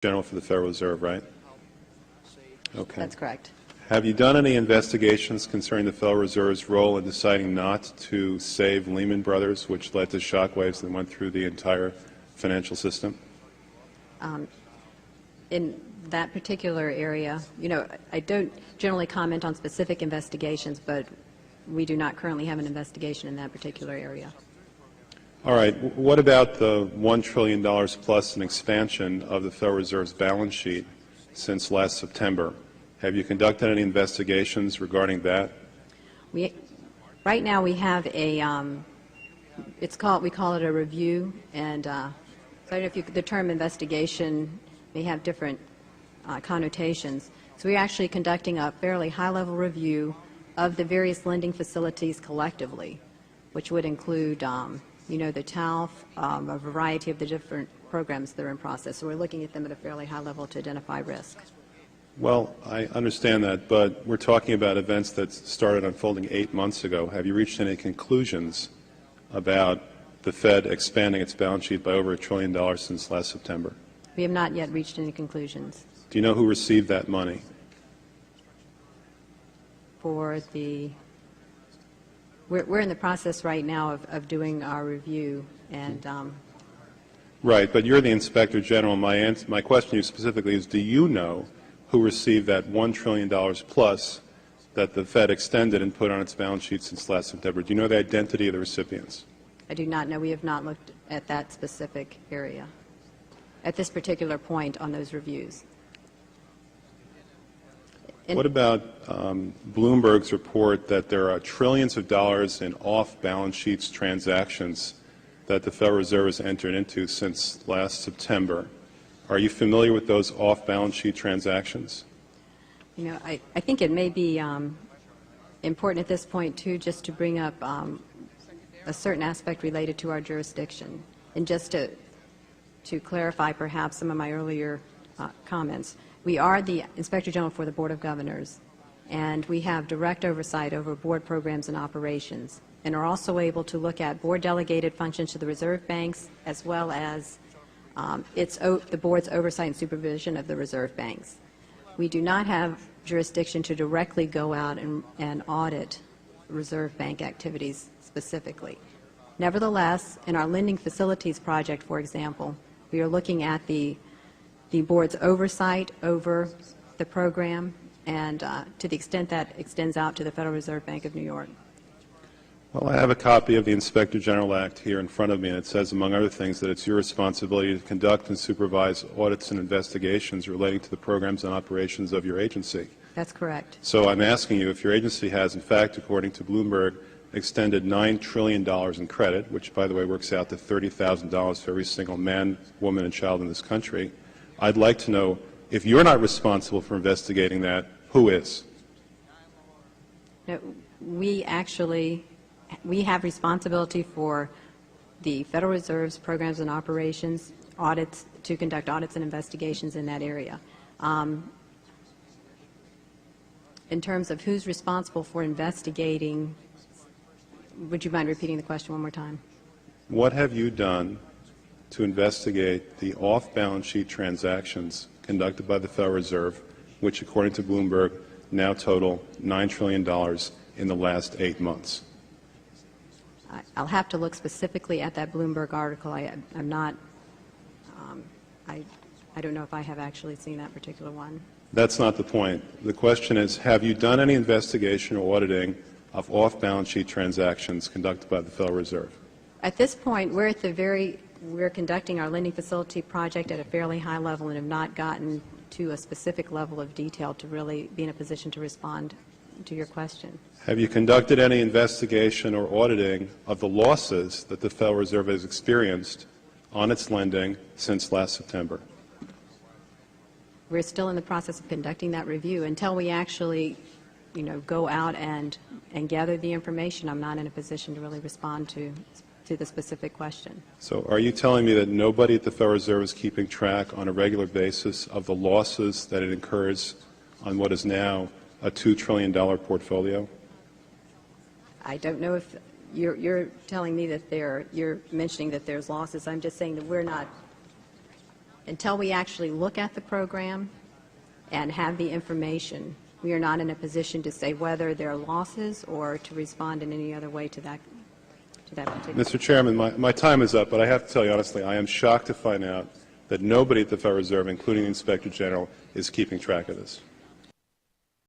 General for the Federal Reserve, right? Okay. That's correct. Have you done any investigations concerning the Federal Reserve's role in deciding not to save Lehman Brothers, which led to shockwaves that went through the entire financial system? In that particular area, I don't generally comment on specific investigations, but we do not currently have an investigation in that particular area. All right. What about the $1 trillion plus in expansion of the Federal Reserve's balance sheet since last September? Have you conducted any investigations regarding that? Right now we have a, we call it a review, and so I don't know if the term investigation may have different connotations. So we're actually conducting a fairly high-level review of the various lending facilities collectively, which would include, the TALF, a variety of the different programs that are in process. So we're looking at them at a fairly high level to identify risk. Well, I understand that, but we're talking about events that started unfolding 8 months ago. Have you reached any conclusions about the Fed expanding its balance sheet by over $1 trillion since last September? We have not yet reached any conclusions. Do you know who received that money? For the, we're in the process right now of doing our review, and right, but you're the Inspector General. My question to you specifically is, do you know who received that $1 trillion plus that the Fed extended and put on its balance sheet since last September? Do you know the identity of the recipients? I do not know. We have not looked at that specific area at this particular point on those reviews. What about Bloomberg's report that there are trillions of dollars in off-balance sheets transactions that the Federal Reserve has entered into since last September? Are you familiar with those off-balance sheet transactions? I think it may be important at this point, too, just to bring up a certain aspect related to our jurisdiction. And just to clarify perhaps some of my earlier comments, we are the Inspector General for the Board of Governors, and we have direct oversight over board programs and operations, and are also able to look at board-delegated functions to the reserve banks, as well as the board's oversight and supervision of the reserve banks. We do not have jurisdiction to directly go out and audit reserve bank activities specifically. Nevertheless, in our lending facilities project, for example, we are looking at the board's oversight over the program, and to the extent that extends out to the Federal Reserve Bank of New York. Well, I have a copy of the Inspector General Act here in front of me, and it says, among other things, that it's your responsibility to conduct and supervise audits and investigations relating to the programs and operations of your agency. That's correct. So I'm asking you if your agency has, in fact, according to Bloomberg, extended $9 trillion in credit, which, by the way, works out to $30,000 for every single man, woman, and child in this country. I'd like to know, if you're not responsible for investigating that, who is? No, we have responsibility for the Federal Reserve's programs and operations, audits, to conduct audits and investigations in that area. In terms of who's responsible for investigating, would you mind repeating the question one more time? What have you done to investigate the off-balance sheet transactions conducted by the Federal Reserve, which, according to Bloomberg, now total $9 trillion in the last 8 months? I'll have to look specifically at that Bloomberg article. I'm not, I don't know if I have actually seen that particular one. That's not the point. The question is, have you done any investigation or auditing of off-balance sheet transactions conducted by the Federal Reserve? At this point, we're conducting our lending facility project at a fairly high level and have not gotten to a specific level of detail to really be in a position to respond to your question. Have you conducted any investigation or auditing of the losses that the Federal Reserve has experienced on its lending since last September? We're still in the process of conducting that review. Until we actually, go out and gather the information, I'm not in a position to really respond to the specific question. So are you telling me that nobody at the Federal Reserve is keeping track on a regular basis of the losses that it incurs on what is now a $2 trillion portfolio? I don't know if you're telling me that you're mentioning that there's losses. I'm just saying that we're not until we actually look at the program and have the information, we are not in a position to say whether there are losses or to respond in any other way to that particular. Mr. Chairman, my time is up, but I have to tell you honestly, I am shocked to find out that nobody at the Federal Reserve, including the Inspector General, is keeping track of this.